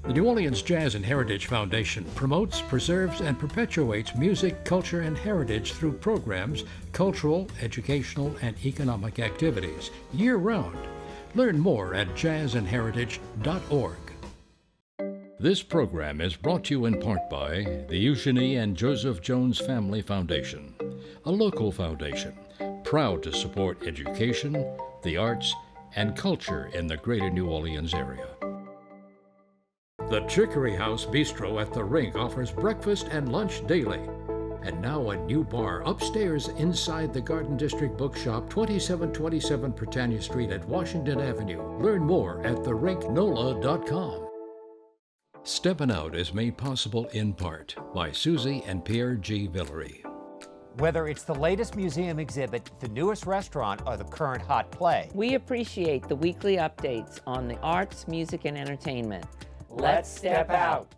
The New Orleans Jazz and Heritage Foundation promotes, preserves, and perpetuates music, culture, and heritage through programs, cultural, educational, and economic activities year-round. Learn more at jazzandheritage.org. This program is brought to you in part by the Eugenie and Joseph Jones Family Foundation, a local foundation proud to support education, the arts, and culture in the greater New Orleans area. The Chicory House Bistro at the Rink offers breakfast and lunch daily. And now a new bar upstairs inside the Garden District Bookshop, 2727 Britannia Street at Washington Avenue. Learn more at therinknola.com. Steppin Out is made possible in part by Susie and Pierre G. Villery. Whether it's the latest museum exhibit, the newest restaurant, or the current hot play, we appreciate the weekly updates on the arts, music, and entertainment. Let's step out.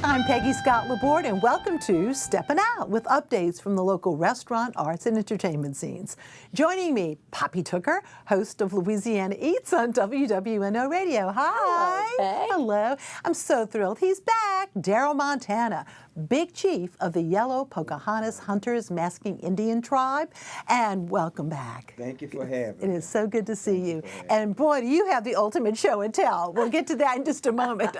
I'm Peggy Scott Laborde, and welcome to Steppin Out with updates from the local restaurant, arts, and entertainment scenes. Joining me, Poppy Tooker, host of Louisiana Eats on WWNO Radio. Hi. Hello, Hello. I'm so thrilled he's back. Darryl Montana, Big Chief of the Yellow Pocahontas Hunters Masking Indian Tribe, and welcome back. Thank you for having me. It is so good to see you. And boy, do you have the ultimate show and tell. We'll get to that in just a moment.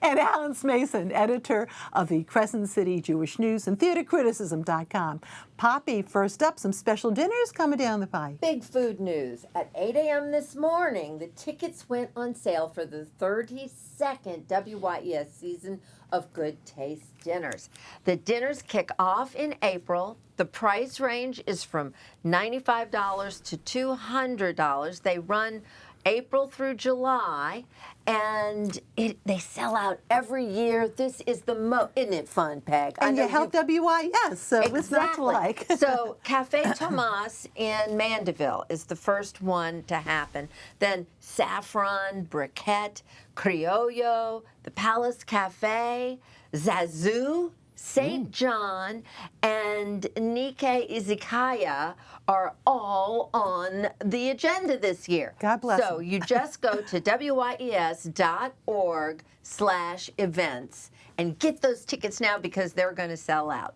And Alan Smason, editor of the Crescent City Jewish News and TheaterCriticism.com. Poppy, first up, some special dinners coming down the pipe. Big food news. At 8 a.m. this morning, the tickets went on sale for the 32nd WYES season of Good Taste Dinners. The dinners kick off in April. The price range is from $95 to $200. They run April through July, and they sell out every year. This is the most, isn't it fun, Peg? And you help WYES, so exactly. It's not to like. So Cafe Tomas in Mandeville is the first one to happen. Then Saffron, Briquette, Criollo, the Palace Cafe, Zazu, St. John, and Nikkei Izakaya are all on the agenda this year. God bless So them. you just go to wyes.org/events and get those tickets now because they're going to sell out.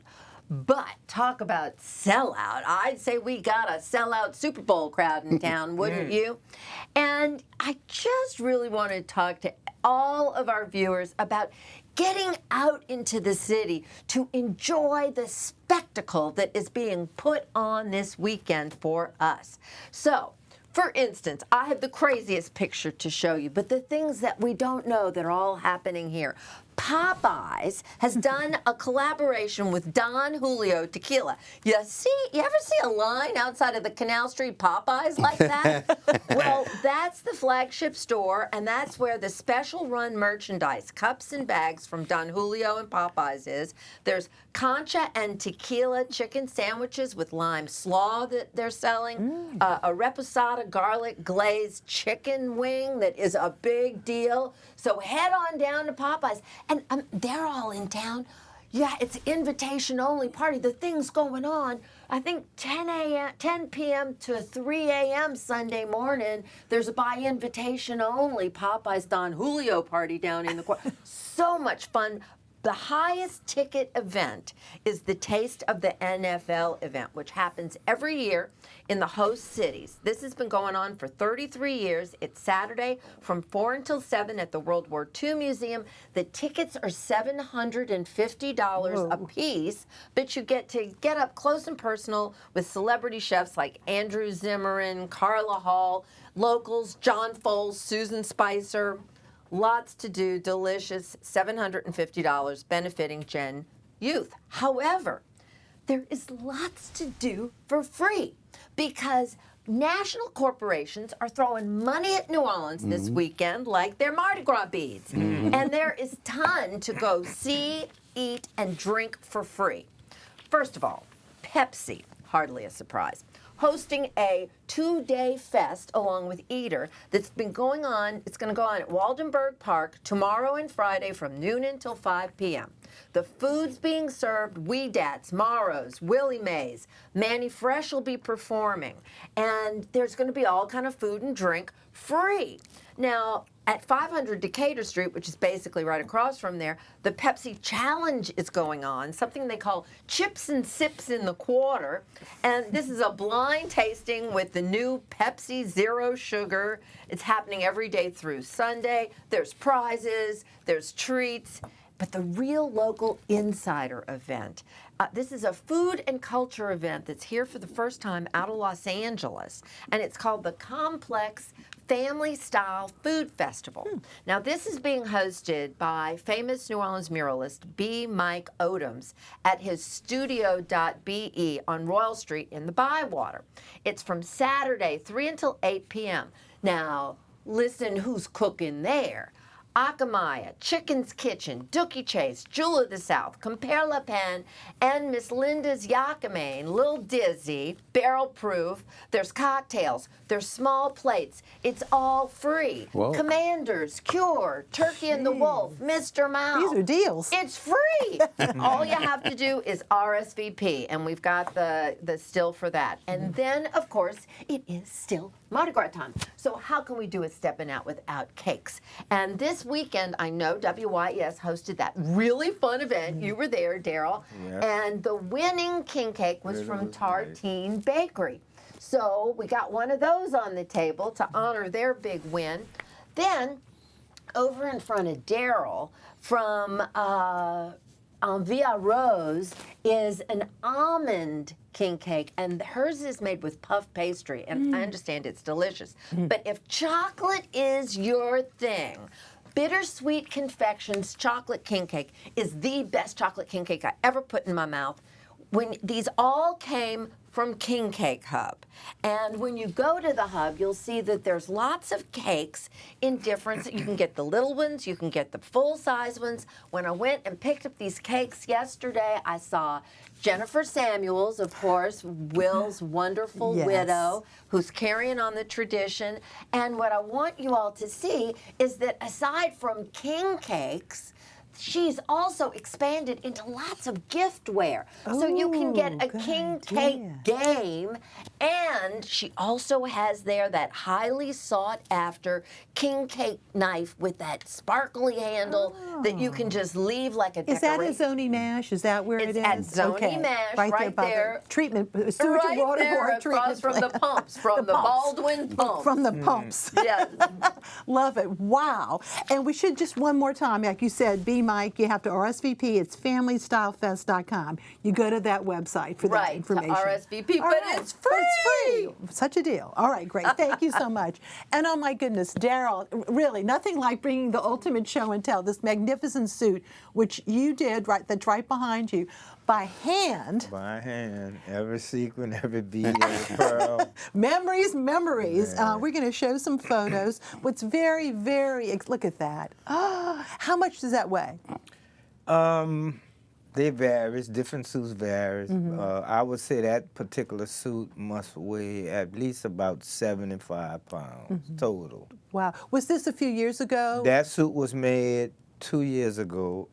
But talk about sellout. I'd say we got a sellout Super Bowl crowd in town, wouldn't you? And I just really want to talk to all of our viewers about getting out into the city to enjoy the spectacle that is being put on this weekend for us. So, for instance, I have the craziest picture to show you, but the things that we don't know that are all happening here. Popeyes has done a collaboration with Don Julio Tequila. You ever see a line outside of the Canal Street Popeyes like that? Well, that's the flagship store, and that's where the special run merchandise, cups and bags from Don Julio and Popeyes is. There's concha and tequila chicken sandwiches with lime slaw that they're selling, a reposado garlic glazed chicken wing that is a big deal. So head on down to Popeyes. And they're all in town. Yeah, it's invitation only party. The thing's going on. I think 10 p.m. to 3 a.m. Sunday morning. There's a by invitation only Popeyes Don Julio party down in the court. So much fun. The highest ticket event is the Taste of the NFL event, which happens every year in the host cities. This has been going on for 33 years. It's Saturday from 4 until 7 at the World War II Museum. The tickets are $750 a piece, but you get to get up close and personal with celebrity chefs like Andrew Zimmern, Carla Hall, locals, John Foles, Susan Spicer. Lots to do, delicious, $750 benefiting Gen Youth. However, there is lots to do for free because national corporations are throwing money at New Orleans this weekend like they're Mardi Gras beads. And there is ton to go see, eat, and drink for free. First of all, Pepsi. hardly a surprise. Hosting a 2-day fest along with Eater that's been going on. It's going to go on at Waldenberg Park tomorrow and Friday from noon until 5 p.m. The food's being served, Weedats, Maros, Willie Mays, Manny Fresh will be performing, and there's going to be all kind of food and drink free. Now, at 500 Decatur Street, which is basically right across from there, the Pepsi Challenge is going on, something they call Chips and Sips in the Quarter. And this is a blind tasting with the new Pepsi Zero Sugar. It's happening every day through Sunday. There's prizes, there's treats. But the real local insider event, this is a food and culture event that's here for the first time out of Los Angeles, and it's called the Complex Family Style Food Festival. Now, this is being hosted by famous New Orleans muralist B. Mike Odoms at his studio.be on Royal Street in the Bywater. It's from Saturday, 3 until 8 p.m. Now, listen who's cooking there. Akamaya, Chicken's Kitchen, Dookie Chase, Jewel of the South, Compare La Pen, and Miss Linda's Yakimane, Lil Dizzy, Barrel Proof. There's cocktails. There's small plates. It's all free. Whoa. Commanders, Cure, Turkey and the Wolf, Mr. Mouse. These are deals. It's free. All you have to do is RSVP, and we've got the still for that. And then, of course, it is still Mardi Gras time. So how can we do a Steppin' Out without cakes? And this weekend, I know WYES hosted that really fun event. You were there, Darryl. Yeah. And the winning king cake was Really from was nice. Tartine Bakery. So we got one of those on the table to honor their big win. Then, over in front of Darryl, from Via Rose, is an almond king cake, and hers is made with puff pastry, and I understand it's delicious. But if chocolate is your thing, Bittersweet Confections chocolate king cake is the best chocolate king cake I ever put in my mouth. When these all came from King Cake Hub. And when you go to the hub, you'll see that there's lots of cakes in different, you can get the little ones, you can get the full-size ones. When I went and picked up these cakes yesterday, I saw Jennifer Samuels, of course, Will's wonderful widow, who's carrying on the tradition. And what I want you all to see is that aside from king cakes, she's also expanded into lots of giftware. So you can get a king cake game, and she also has there that highly sought after king cake knife with that sparkly handle that you can just leave like a decoration. Is that at Zony Nash? Is that where it is? It's at Zony Nash, right by there. The treatment, sewage Right and water there, board across treatment from the plant. pumps, from the Baldwin pumps. From the pumps. Yes. Love it. Wow. And we should just one more time, like you said, B. Mike, you have to RSVP. It's familystylefest.com. You go to that website for that information. Right, to RSVP, All but right. it's free. But it's free. Such a deal. All right, great. Thank you so much. And oh my goodness, Darryl, really, nothing like bringing the ultimate show and tell, this magnificent suit, which you did, right, that's right behind you, by hand. By hand, every sequin, every bead, every pearl. Memories. Yeah. We're going to show some photos. What's very, very, look at that. How much does that weigh? They varies. Different suits varies. I would say that particular suit must weigh at least about 75 pounds total. Wow. Was this a few years ago? That suit was made 2 years ago.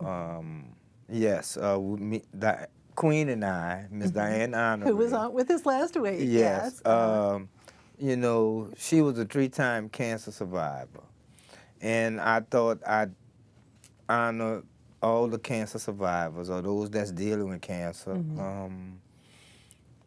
Yes, the Queen and I, Miss Diane Honorary. Who was on with us last week. Yes. You know, she was a 3-time cancer survivor. And I thought I'd honor all the cancer survivors or those that's dealing with cancer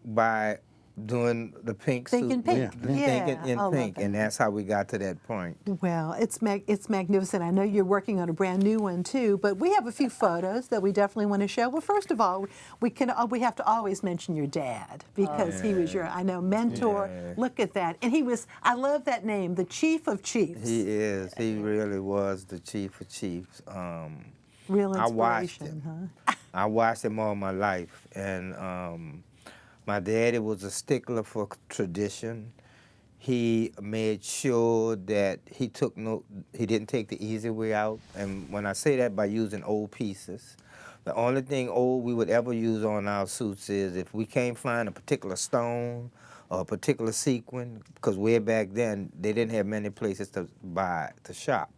by doing the pink Think suit. in pink. Yeah. Think in I love pink. that. And that's how we got to that point. Well, it's magnificent. I know you're working on a brand new one too, but we have a few photos that we definitely want to show. Well, first of all, we have to always mention your dad because he was your, I know, mentor. Yeah. Look at that. And he was, I love that name, the Chief of Chiefs. He is. He really was the chief of chiefs. Real I watched inspiration, him. huh? I watched him all my life. And my daddy was a stickler for tradition. He made sure that he didn't take the easy way out. And when I say that, by using old pieces, The only thing old we would ever use on our suits is if we can't find a particular stone or a particular sequin, because way back then they didn't have many places to buy, to shop.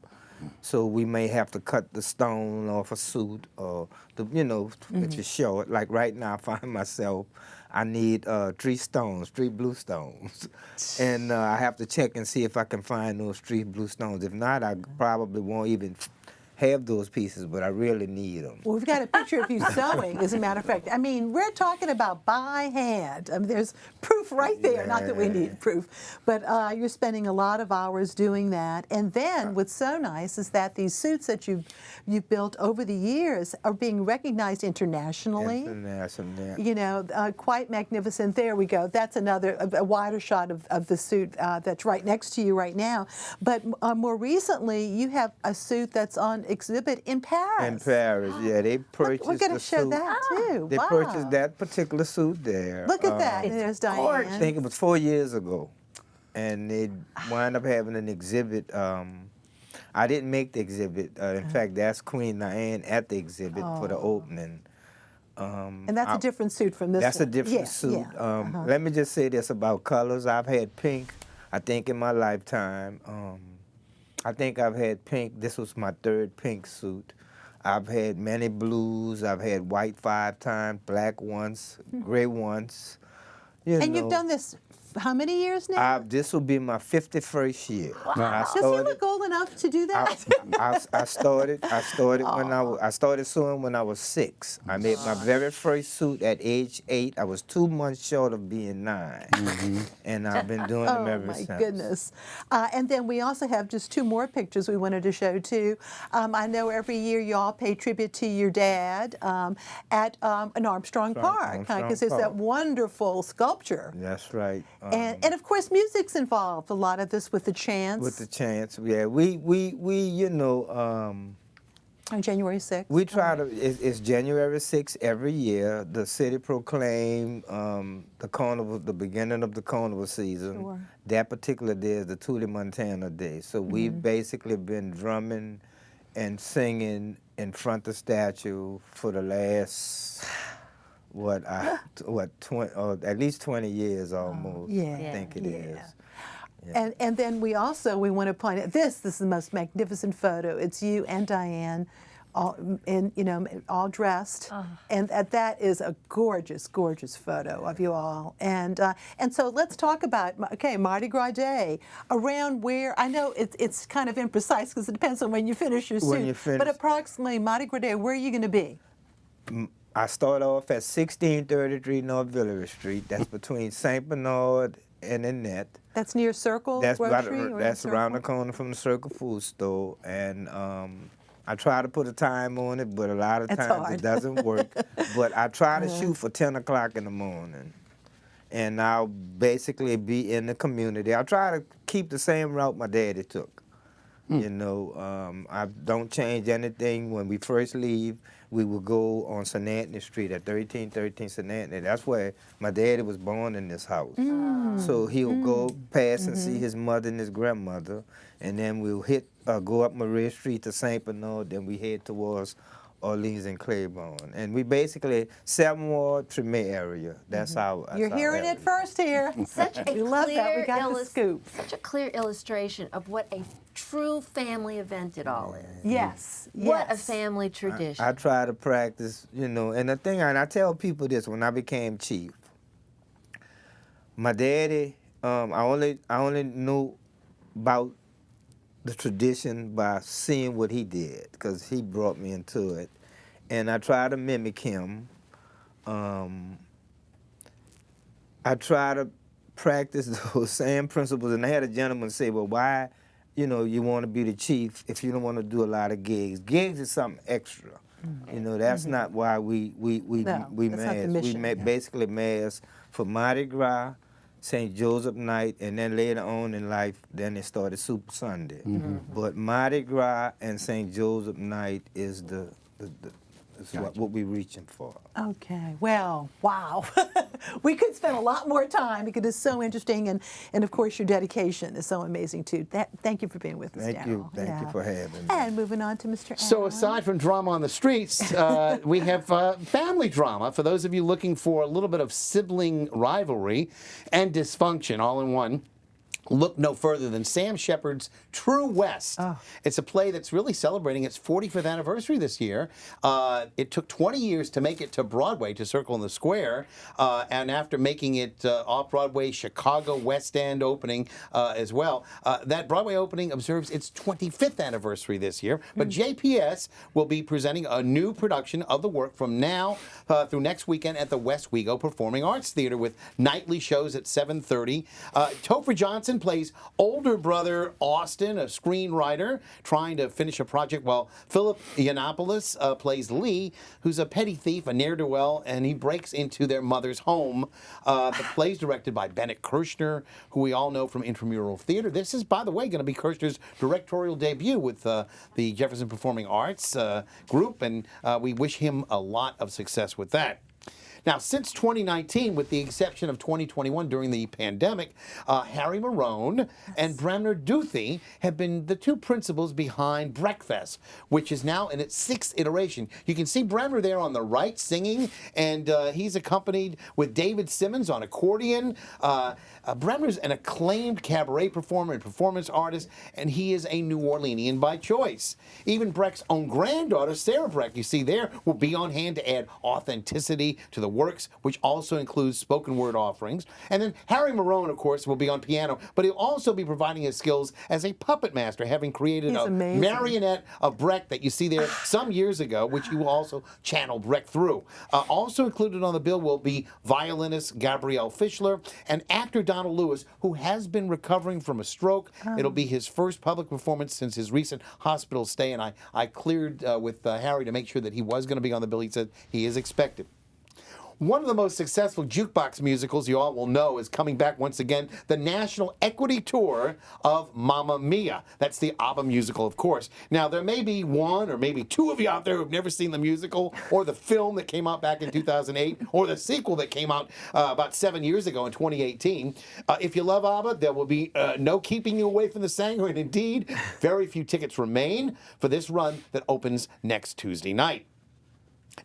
So we may have to cut the stone off a suit, or if you're short. Like right now, I find myself, I need 3 stones, 3 blue stones, and I have to check and see if I can find those 3 blue stones. If not, I probably won't even have those pieces, but I really need them. Well, we've got a picture of you sewing, as a matter of fact. I mean, we're talking about by hand. I mean, there's proof right there. Not that we need proof, but you're spending a lot of hours doing that. And then what's so nice is that these suits that you've built over the years are being recognized internationally. Internationally. You know, quite magnificent. There we go. That's another, a wider shot of the suit that's right next to you right now. But more recently, you have a suit that's on exhibit in Paris. In Paris, yeah. They purchased We're going to the show suit. that too. They wow. purchased that particular suit there. Look at that. There's Diane. I think it was 4 years ago. And they wound up having an exhibit. I didn't make the exhibit. In fact, that's Queen Diane at the exhibit for the opening. And that's a different suit from this That's one. a different suit. Let me just say this about colors. I've had pink, I think, in my lifetime. I think I've had pink. This was my 3rd pink suit. I've had many blues. I've had white 5 times, black once, gray once. And you've done this how many years now? This will be my 51st year. Wow. Does he look old enough to do that? I started when I started sewing when I was 6. I made my very first suit at age 8. I was 2 months short of being 9, and I've been doing them ever since. Oh my goodness! And then we also have just 2 more pictures we wanted to show too. I know every year you all pay tribute to your dad at an Armstrong Park, because there's that wonderful sculpture. That's right. And of course, music's involved. A lot of this with the chants. With the chants, yeah. We on January 6th. We try to. It's January 6th every year. The city proclaimed the carnival, the beginning of the carnival season. Sure. That particular day is the Tootie Montana Day. So we've basically been drumming and singing in front of the statue for the last. At least 20 years almost. I think it is. Yeah. And then we want to point out this is the most magnificent photo. It's you and Diane, all dressed, and that is a gorgeous, gorgeous photo of you all. And so let's talk about Mardi Gras Day. Around where I know it's kind of imprecise because it depends on when you finish your suit. But approximately Mardi Gras Day, where are you going to be? I start off at 1633 North Village Street. That's between St. Bernard and Annette. That's near Circle Grocery? That's around the corner from the Circle Food Store. And I try to put a time on it, but a lot of times it doesn't work. But I try to shoot for 10 o'clock in the morning. And I'll basically be in the community. I'll try to keep the same route my daddy took. You know, I don't change anything. When we first leave, we will go on St. Anthony Street at 1313 St. Anthony. That's where my daddy was born, in this house. So he'll go past and see his mother and his grandmother, and then we'll go up Maria Street to St. Bernard, then we head towards Orleans and Claiborne. And we basically, 7th Ward, Tremé area. That's our You're hearing it first here. Such a we love that. We got the scoop. Such a clear illustration of what a true family event it all is. Yes. What a family tradition. I try to practice, and the thing, and I tell people this when I became chief. My daddy, I only knew about the tradition by seeing what he did, because he brought me into it. And I try to mimic him. I try to practice those same principles. And I had a gentleman say, well, why, you want to be the chief if you don't want to do a lot of gigs? Gigs is something extra. That's not why we mass. We basically mass for Mardi Gras, St. Joseph Night, and then later on in life, then it started Super Sunday. But Mardi Gras and St. Joseph Night is is what we're reaching for. Okay, well, wow. We could spend a lot more time because it's so interesting, and of course your dedication is so amazing too. Thank you for being with us, Thank you. Darryl. Thank you for having me. And moving on to Mr. So Allen. aside from drama on the streets, we have family drama for those of you looking for a little bit of sibling rivalry and dysfunction all in one. Look no further than Sam Shepard's True West. Oh. It's a play that's really celebrating its 45th anniversary this year. It took 20 years to make it to Broadway, to Circle in the Square, and after making it off-Broadway, Chicago West End opening as well. That Broadway opening observes its 25th anniversary this year, but JPS will be presenting a new production of the work from now through next weekend at the West Wego Performing Arts Theater with nightly shows at 7:30. Topher Johnson plays older brother Austin, a screenwriter trying to finish a project, while Philip Yiannopoulos plays Lee, who's a petty thief, a ne'er-do-well, and he breaks into their mother's home. The play's directed by Bennett Kirshner, who we all know from Intramural Theater. This is, by the way, going to be Kirshner's directorial debut with the Jefferson Performing Arts group, and we wish him a lot of success with that. Now, since 2019, with the exception of 2021 during the pandemic, Harry Marone and Bremner Duthie have been the two principals behind Breakfast, which is now in its 6th iteration. You can see Bremner there on the right singing, and he's accompanied with David Simmons on accordion. Bremner's an acclaimed cabaret performer and performance artist, and he is a New Orleanian by choice. Even Brecht's own granddaughter, Sarah Brecht, you see there, will be on hand to add authenticity to the works, which also includes spoken word offerings. And then Harry Marone, of course, will be on piano, but he'll also be providing his skills as a puppet master, having created a marionette of Brecht that you see there some years ago, which he will also channel Brecht through. Also included on the bill will be violinist Gabrielle Fischler and actor Donald Lewis, who has been recovering from a stroke. It'll be his first public performance since his recent hospital stay, and I cleared with Harry to make sure that he was going to be on the bill. He said he is expected. One of the most successful jukebox musicals you all will know is coming back once again, the National Equity Tour of Mamma Mia. That's the ABBA musical, of course. Now, there may be one or maybe two of you out there who've never seen the musical or the film that came out back in 2008 or the sequel that came out about 7 years ago in 2018. If you love ABBA, there will be no keeping you away from the singer, and indeed, very few tickets remain for this run that opens next Tuesday night.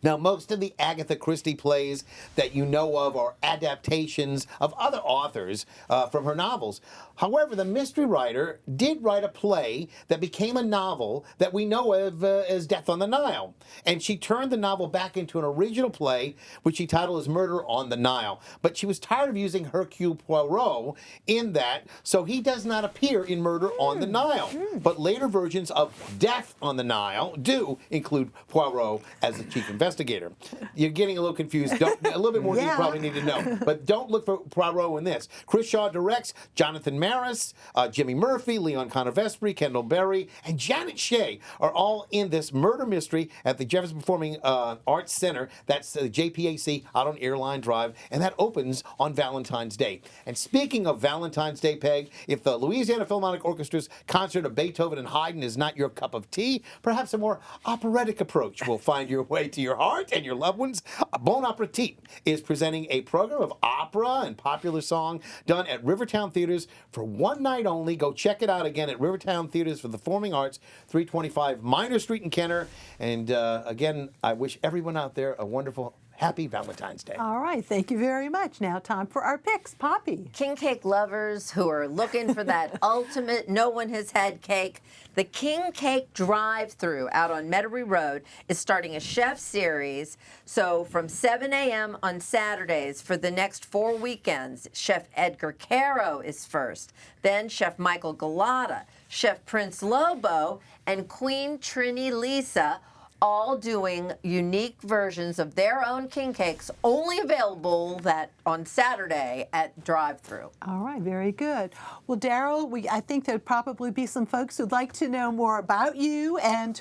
Now, most of the Agatha Christie plays that you know of are adaptations of other authors from her novels. However, the mystery writer did write a play that became a novel that we know of as Death on the Nile. And she turned the novel back into an original play, which she titled as Murder on the Nile. But she was tired of using Hercule Poirot in that, so he does not appear in Murder on the Nile. But later versions of Death on the Nile do include Poirot as the chief investigator. You're getting a little confused. A little bit more than you probably need to know. But don't look for Poirot in this. Chris Shaw directs, Jonathan Maris, Jimmy Murphy, Leon Conner-Vespri, Kendall Berry, and Janet Shea are all in this murder mystery at the Jefferson Performing Arts Center. That's JPAC out on Airline Drive, and that opens on Valentine's Day. And speaking of Valentine's Day, Peg, if the Louisiana Philharmonic Orchestra's concert of Beethoven and Haydn is not your cup of tea, perhaps a more operatic approach will find your way to your heart and your loved ones. Bon Appetit is presenting a program of opera and popular song done at Rivertown Theaters for one night only. Go check it out again at Rivertown Theaters for the Performing Arts, 325 Minor Street in Kenner. And again, I wish everyone out there a wonderful, happy Valentine's Day. All right, thank you very much. Now time for our picks. Poppy. King cake lovers who are looking for that ultimate no one has had cake, the King Cake Drive-Thru out on Metairie Road is starting a chef series. So from 7 a.m. on Saturdays for the next 4 weekends, Chef Edgar Caro is first, then Chef Michael Galata, Chef Prince Lobo, and Queen Trini Lisa, all doing unique versions of their own king cakes, only available that on Saturday at Drive-Thru. All right, very good. Well, Darryl, I think there'd probably be some folks who'd like to know more about you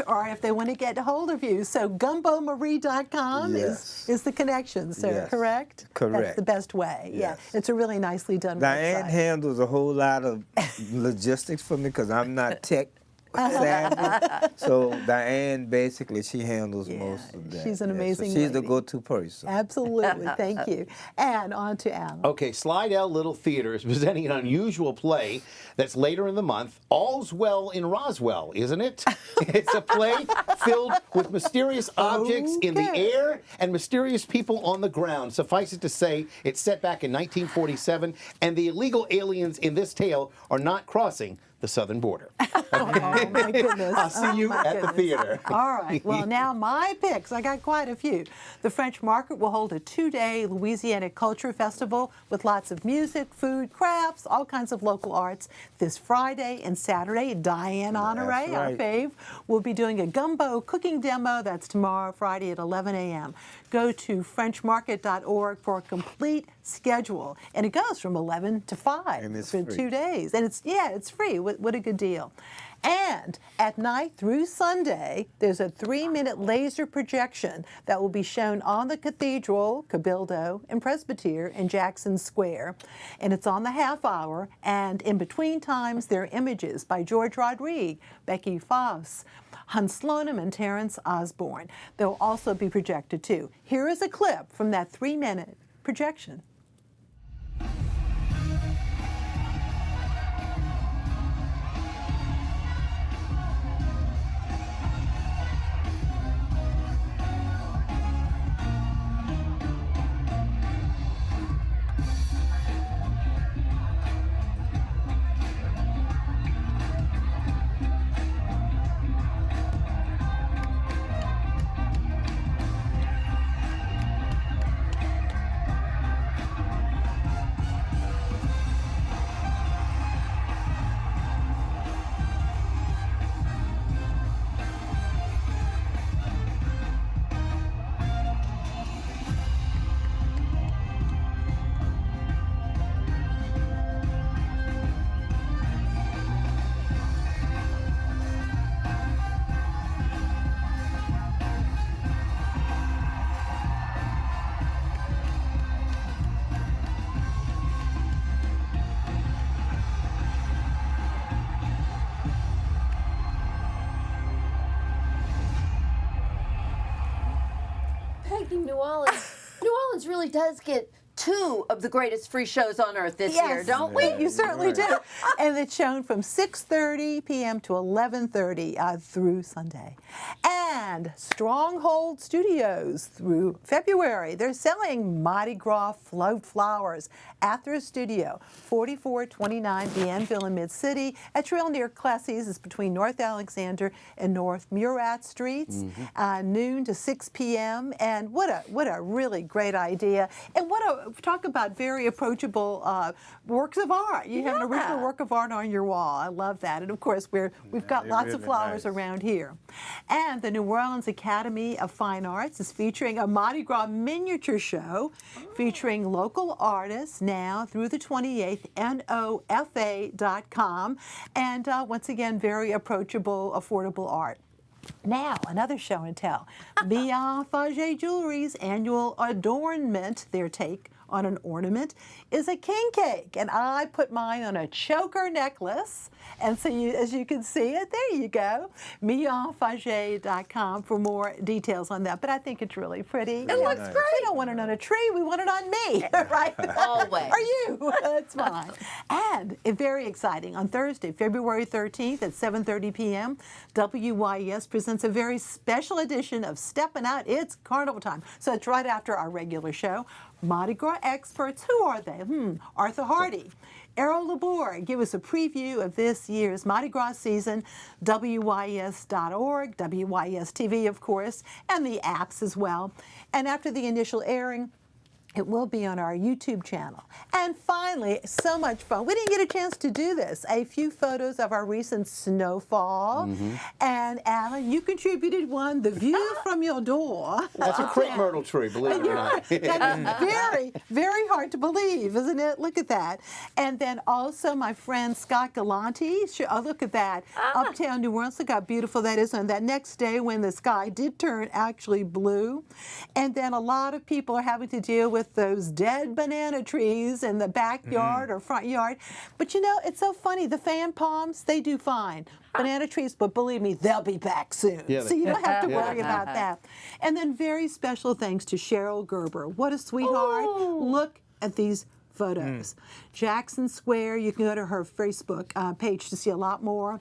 or if they want to get a hold of you. So gumbomarie.com is the connection, sir, correct? Correct. That's the best way. Yes. Yeah, it's a really nicely done Diane website. handles a whole lot of logistics for me because I'm not tech Sandy. So Diane, basically, she handles most of that. she's an Yeah, so amazing she's the lady. go-to person. Absolutely, thank you. And on to Alan. Okay, Slidell Little Theater is presenting an unusual play that's later in the month. All's Well in Roswell, isn't it? It's a play filled with mysterious objects in the Okay. air and mysterious people on the ground. Suffice it to say, it's set back in 1947, and the illegal aliens in this tale are not crossing the southern border. Oh, my goodness. I'll see you my at the goodness. theater. All right. Well, now my picks. I got quite a few. The French Market will hold a 2-day Louisiana Culture Festival with lots of music, food, crafts, all kinds of local arts. This Friday and Saturday, Diane Honore, That's our right. fave, will be doing a gumbo cooking demo. That's tomorrow, Friday at 11 a.m. Go to frenchmarket.org for a complete schedule. And it goes from 11 to 5 And it's for free. 2 days. And it's free. What a good deal. And at night through Sunday, there's a 3-minute laser projection that will be shown on the Cathedral, Cabildo, and Presbytere in Jackson Square. And it's on the half hour, and in between times, there are images by George Rodrigue, Becky Foss, Hans Slonim, and Terrence Osborne. They'll also be projected too. Here is a clip from that 3-minute projection. Peggy, New Orleans really does get 2 of the greatest free shows on earth this year, don't we? You certainly do. And it's shown from 6:30 p.m. to 11:30 through Sunday. And Stronghold Studios through February, they're selling Mardi Gras float flowers at their studio, 4429 Bienville in Mid-City. At trail near Classes is between North Alexander and North Murat Streets, noon to 6 p.m. And what a really great idea. And talk about very approachable works of art. You have an original work of art on your wall. I love that. And of course, we've got lots of really flowers nice. around here. And the New Orleans Academy of Fine Arts is featuring a Mardi Gras miniature show featuring local artists now through the 28th, NOFA.com. And once again, very approachable, affordable art. Now, another show and tell. Beyond Faget Jewelry's annual adornment, their take on an ornament, is a king cake. And I put mine on a choker necklace. And so as you can see it, there you go. MillionFaget.com for more details on that. But I think it's really pretty. It looks great. We don't want it on a tree. We want it on me, right? Always. Or you. That's fine. And very exciting. On Thursday, February 13th at 7:30 p.m., WYES presents a very special edition of Steppin Out. It's carnival time. So it's right after our regular show. Mardi Gras experts, who are they? Arthur Hardy, Errol Laborde give us a preview of this year's Mardi Gras season, WYES.org, WYES TV, of course, and the apps as well. And after the initial airing, it will be on our YouTube channel. And finally, so much fun. We didn't get a chance to do this. A few photos of our recent snowfall. And Alan, you contributed one, the view from your door. That's a crepe myrtle tree, believe it or not. That is very, very hard to believe, isn't it? Look at that. And then also my friend Scott Galante. Look at that. Uptown New Orleans, look how beautiful that is on that next day when the sky did turn actually blue. And then a lot of people are having to deal with with those dead banana trees in the backyard or front yard. But you know, it's so funny. The fan palms, they do fine. Banana trees, but believe me, they'll be back soon. Yeah, So you don't have to worry about that. And then very special thanks to Cheryl Gerber. What a sweetheart. Look at these photos. Jackson Square, you can go to her Facebook page to see a lot more.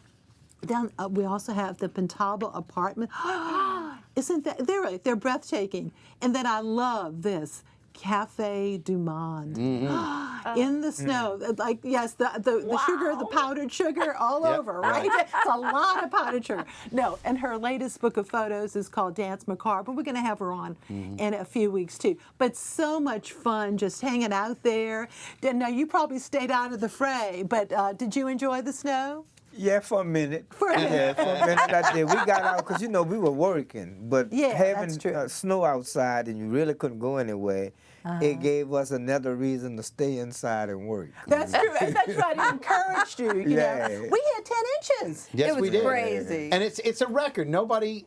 Down, we also have the Pentalba apartment. Isn't that, they're breathtaking. And then I love this. Cafe du Monde. In the snow. Like, yes, the sugar, the powdered sugar all over, right? It's a lot of powdered sugar. No, and her latest book of photos is called Dance Macabre. We're going to have her on in a few weeks, too. But so much fun just hanging out there. Now, you probably stayed out of the fray, but did you enjoy the snow? Yeah, for a minute. Yeah, for a minute I did. We got out because, you know, we were working. But having snow outside and you really couldn't go anywhere, it gave us another reason to stay inside and work. That's true. That's right. It encouraged you. You know. We had 10 inches. Yes, it was we did. crazy. And it's a record. Nobody,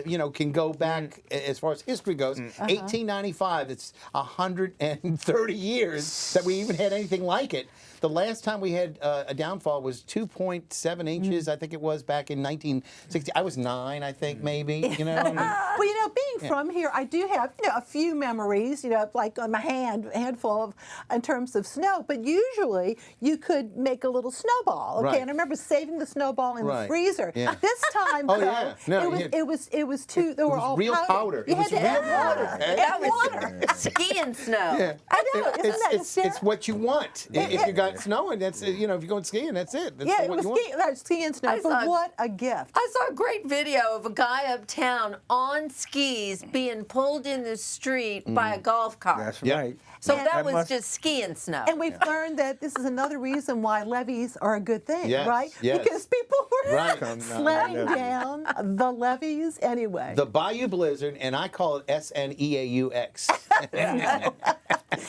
you know, can go back as far as history goes. 1895, it's 130 years that we even had anything like it. The last time we had a downfall was 2.7 inches, I think it was, back in 1960. I was 9, I think, maybe, you know. Well, you know, being from here, I do have, you know, a few memories, you know, like on my handful of, in terms of snow. But usually, you could make a little snowball, okay? Right. And I remember saving the snowball in the freezer. Yeah. This time, though, it was too, they were all real powder. You It was had to real add powder. water. Okay? That was water. ski and snow. Yeah. I know, isn't that hysterical? It's what you want. If you got snowing, that's, you know, if you're going skiing, that's it. That's Yeah, it what was you want. ski and snow, I but saw- what a gift. I saw a great video of a guy uptown on skis being pulled in the street by a golf cart. That's Yeah. right. So And- that That was must- just ski and snow. And we've learned that this is another reason why levees are a good thing, Yes, right? yes. Because people were Right. sledding down the levees anyway. The Bayou Blizzard, and I call it SNEAUX.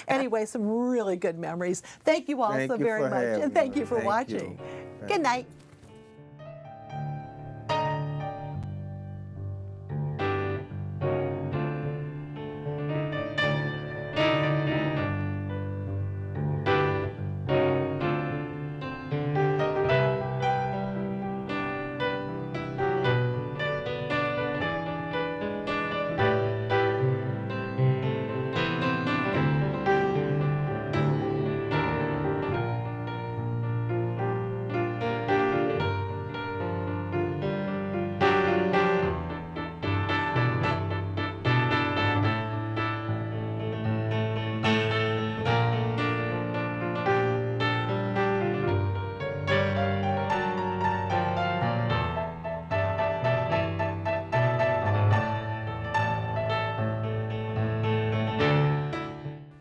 Anyway, some really good memories. Thank you all Thank so you very for much. having And thank me. you for Thank watching. you. Good night.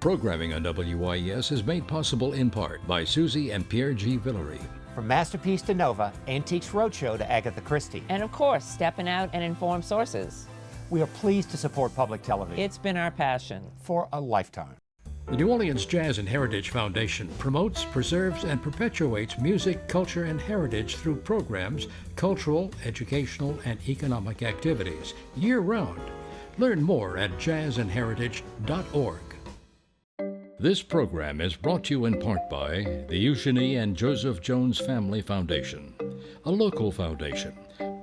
Programming on WYES is made possible in part by Susie and Pierre G. Villery. From Masterpiece to Nova, Antiques Roadshow to Agatha Christie. And of course, stepping out and informed sources. We are pleased to support public television It's been our passion. for a lifetime. The New Orleans Jazz and Heritage Foundation promotes, preserves, and perpetuates music, culture, and heritage through programs, cultural, educational, and economic activities year-round. Learn more at jazzandheritage.org. This program is brought to you in part by the Eugenie and Joseph Jones Family Foundation, a local foundation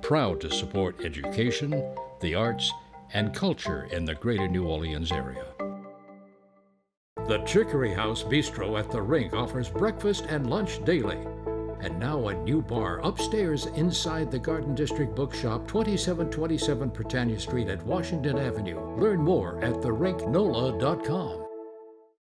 proud to support education, the arts, and culture in the greater New Orleans area. The Chicory House Bistro at the Rink offers breakfast and lunch daily. And now a new bar upstairs inside the Garden District Bookshop, 2727 Britannia Street at Washington Avenue. Learn more at therinknola.com.